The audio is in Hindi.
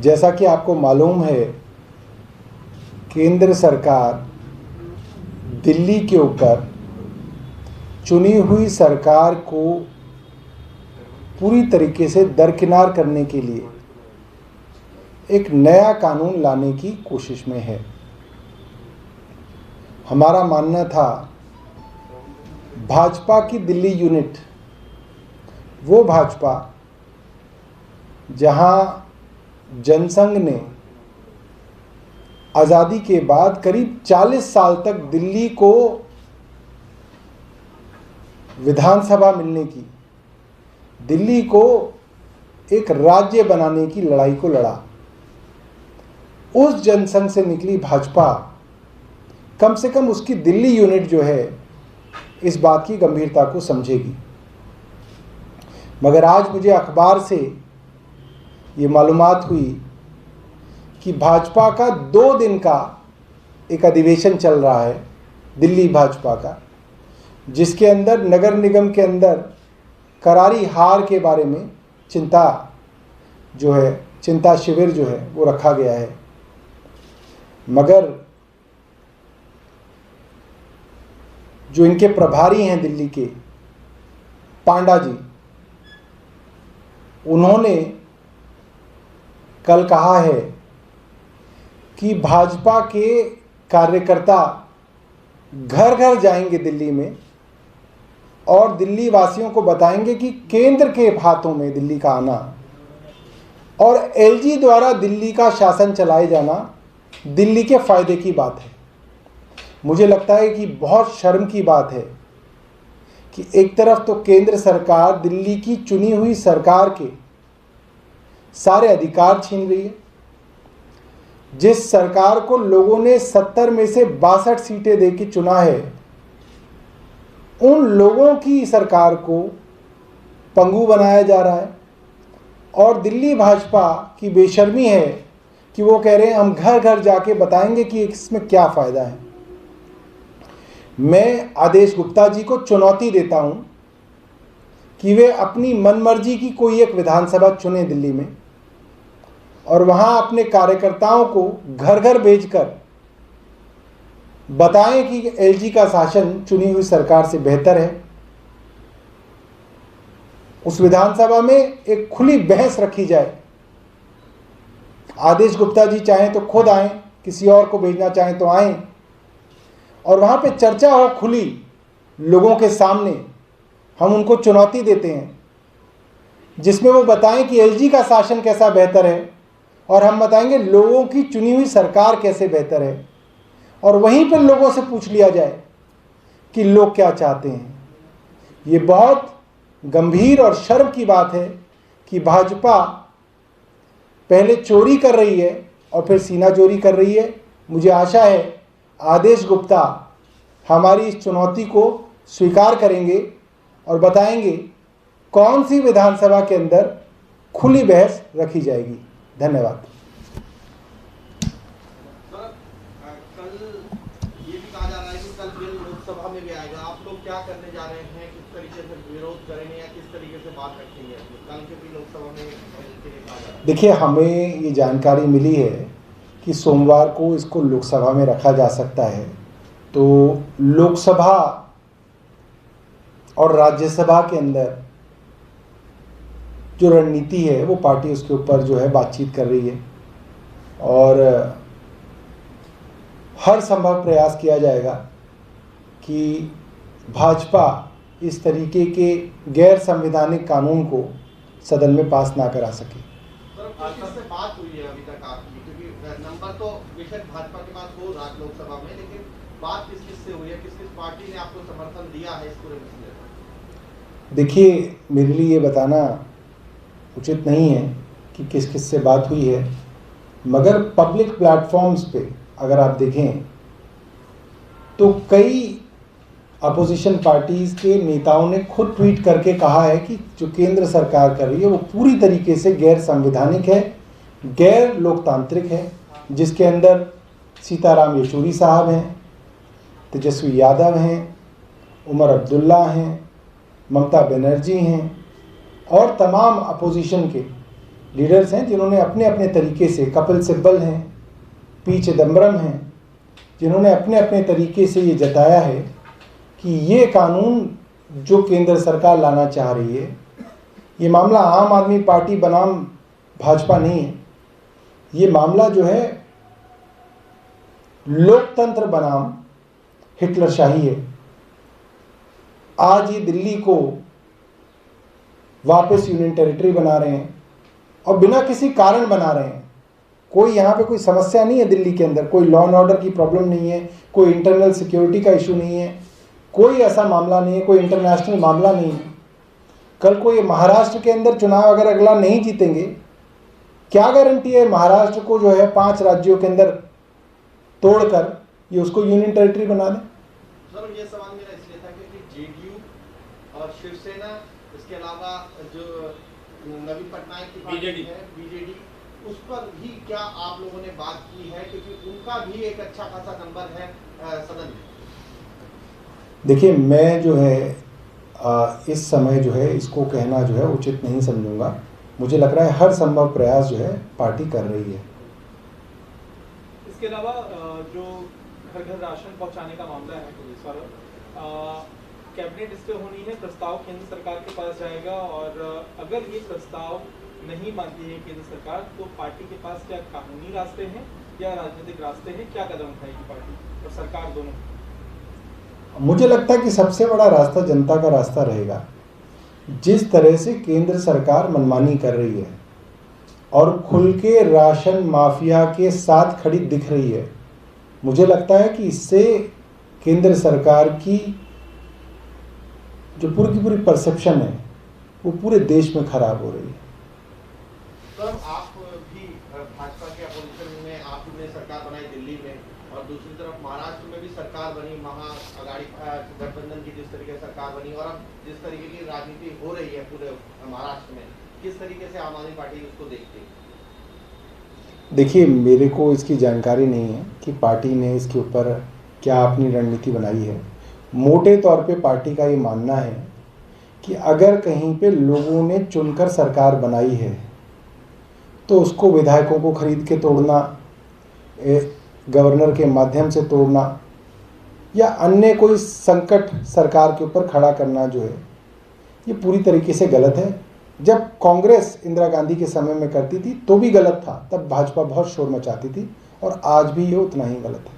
जैसा कि आपको मालूम है, केंद्र सरकार दिल्ली के ऊपर चुनी हुई सरकार को पूरी तरीके से दरकिनार करने के लिए एक नया कानून लाने की कोशिश में है। हमारा मानना था भाजपा की दिल्ली यूनिट, वो भाजपा जहां जनसंघ ने आज़ादी के बाद करीब 40 साल तक दिल्ली को विधानसभा मिलने की, दिल्ली को एक राज्य बनाने की लड़ाई को लड़ा, उस जनसंघ से निकली भाजपा कम से कम उसकी दिल्ली यूनिट जो है इस बात की गंभीरता को समझेगी। मगर आज मुझे अखबार से ये मालूमात हुई कि भाजपा का 2 दिन का एक अधिवेशन चल रहा है दिल्ली भाजपा का, जिसके अंदर नगर निगम के अंदर करारी हार के बारे में चिंता शिविर जो है वो रखा गया है। मगर जो इनके प्रभारी हैं दिल्ली के, पांडा जी, उन्होंने कल कहा है कि भाजपा के कार्यकर्ता घर घर जाएंगे दिल्ली में और दिल्ली वासियों को बताएंगे कि केंद्र के हाथों में दिल्ली का आना और एलजी द्वारा दिल्ली का शासन चलाए जाना दिल्ली के फायदे की बात है। मुझे लगता है कि बहुत शर्म की बात है कि एक तरफ तो केंद्र सरकार दिल्ली की चुनी हुई सरकार के सारे अधिकार छीन रही है। जिस सरकार को लोगों ने 70 में से 62 सीटें देके चुना है, उन लोगों की सरकार को पंगु बनाया जा रहा है। और दिल्ली भाजपा की बेशर्मी है कि वो कह रहे हैं हम घर घर जाके बताएंगे कि इसमें क्या फ़ायदा है। मैं आदेश गुप्ता जी को चुनौती देता हूं कि वे अपनी मनमर्जी की कोई एक विधानसभा चुने दिल्ली में और वहां अपने कार्यकर्ताओं को घर घर भेजकर बताएं कि एलजी का शासन चुनी हुई सरकार से बेहतर है। उस विधानसभा में एक खुली बहस रखी जाए। आदेश गुप्ता जी चाहें तो खुद आएं, किसी और को भेजना चाहें तो आएं और वहां पे चर्चा हो खुली लोगों के सामने। हम उनको चुनौती देते हैं जिसमें वो बताएं कि एलजी का शासन कैसा बेहतर है और हम बताएंगे लोगों की चुनी हुई सरकार कैसे बेहतर है, और वहीं पर लोगों से पूछ लिया जाए कि लोग क्या चाहते हैं। ये बहुत गंभीर और शर्म की बात है कि भाजपा पहले चोरी कर रही है और फिर सीनाजोरी कर रही है। मुझे आशा है आदेश गुप्ता हमारी इस चुनौती को स्वीकार करेंगे और बताएंगे कौन सी विधानसभा के अंदर खुली बहस रखी जाएगी। धन्यवाद। कल ये भी कहा जा रहा है कि कल बिल लोकसभा में भी आएगा। आप लोग क्या करने जा रहे हैं, किस तरीके से विरोध करेंगे या किस तरीके से बात रखेंगे कल के भी लोकसभा में के लिए कहा जा रहा है? देखिए, हमें ये जानकारी मिली है कि सोमवार को इसको लोकसभा में रखा जा सकता है। तो लोकसभा और राज्यसभा के अंदर जो रणनीति है वो पार्टी उसके ऊपर जो है बातचीत कर रही है और हर संभव प्रयास किया जाएगा कि भाजपा इस तरीके के गैर संवैधानिक कानून को सदन में पास ना करा सके। किससे बात हुई है अभी तक आपकी, क्योंकि नंबर तो बेशक भाजपा के पास हो रहा लोकसभा में, लेकिन बात किस किस से हुई है, किस किस पार्टी ने आपको समर्थन दिया है इस पूरे मसले में? देखिए, मेरे लिए ये बताना उचित नहीं है कि किस किस से बात हुई है, मगर पब्लिक प्लेटफॉर्म्स पे अगर आप देखें तो कई अपोजिशन पार्टीज़ के नेताओं ने खुद ट्वीट करके कहा है कि जो केंद्र सरकार कर रही है वो पूरी तरीके से गैर संवैधानिक है, गैर लोकतांत्रिक है, जिसके अंदर सीताराम येचूरी साहब हैं, तेजस्वी यादव हैं, उमर अब्दुल्ला हैं, ममता बनर्जी हैं और तमाम अपोजिशन के लीडर्स हैं जिन्होंने अपने अपने तरीके से, कपिल सिब्बल हैं, पी चिदम्बरम हैं, जिन्होंने अपने अपने तरीके से ये जताया है कि ये कानून जो केंद्र सरकार लाना चाह रही है, ये मामला आम आदमी पार्टी बनाम भाजपा नहीं है, ये मामला जो है लोकतंत्र बनाम हिटलरशाही है। आज ये दिल्ली को वापस यूनियन टेरिटरी बना रहे हैं और बिना किसी कारण बना रहे हैं। कोई यहाँ पे कोई समस्या नहीं है दिल्ली के अंदर, कोई लॉ एंड ऑर्डर की प्रॉब्लम नहीं है, कोई इंटरनल सिक्योरिटी का इशू नहीं है, कोई ऐसा मामला नहीं है, कोई इंटरनेशनल मामला नहीं है। कल को ये महाराष्ट्र के अंदर चुनाव अगर अगला नहीं जीतेंगे, क्या गारंटी है महाराष्ट्र को जो है 5 राज्यों के अंदर तोड़कर ये उसको यूनियन टेरिटरी बना दें? सर ये सवाल मेरा इसलिए था क्योंकि जेडीयू और शिवसेना, इसके अलावा जो नवीन पटनायक की पार्टी है बीजेडी, उस पर भी क्या आप लोगों ने बात की है, क्योंकि उनका भी एक अच्छा खासा नंबर है सदन में? देखिए, मैं जो है इस समय जो है इसको कहना जो है उचित नहीं समझूंगा। मुझे लग रहा है हर संभव प्रयास जो है पार्टी कर रही है। इसके अलावा जो घर घर राशन पहुंचाने का मामला है पुलिस वाला, कैबिनेट स्टे होनी है, प्रस्ताव केंद्र सरकार के पास जाएगा और अगर ये प्रस्ताव नहीं मानती है केंद्र सरकार तो पार्टी के पास क्या कानूनी रास्ते हैं या राजनीतिक रास्ते हैं? क्या कदम उठाएगी पार्टी और सरकार दोनों? मुझे लगता है कि सबसे बड़ा रास्ता जनता का रास्ता रहेगा। जिस तरह से केंद्र सरकार मनमानी कर रही है और खुल के राशन माफिया के साथ खड़ी दिख रही है, मुझे लगता है कि इससे केंद्र सरकार की जो पूरी की पूरी परसेप्शन है वो पूरे देश में खराब हो रही है। सर आप भी भाजपा के अपोजिशन में आपने सरकार बनाई दिल्ली में, और दूसरी तरफ महाराष्ट्र में भी सरकार बनी, महाअगाड़ी गठबंधन की जिस तरीके से सरकार बनी, और अब जिस तरीके की राजनीति हो रही है पूरे महाराष्ट्र में, किस तरीके से आम आदमी पार्टी उसको देखती है? देखिए, मेरे को इसकी जानकारी नहीं है कि पार्टी ने इसके ऊपर क्या अपनी रणनीति बनाई है। मोटे तौर पे पार्टी का ये मानना है कि अगर कहीं पे लोगों ने चुनकर सरकार बनाई है तो उसको विधायकों को खरीद के तोड़ना, गवर्नर के माध्यम से तोड़ना या अन्य कोई संकट सरकार के ऊपर खड़ा करना जो है ये पूरी तरीके से गलत है। जब कांग्रेस इंदिरा गांधी के समय में करती थी तो भी गलत था, तब भाजपा बहुत शोर मचाती थी और आज भी ये उतना ही गलत है।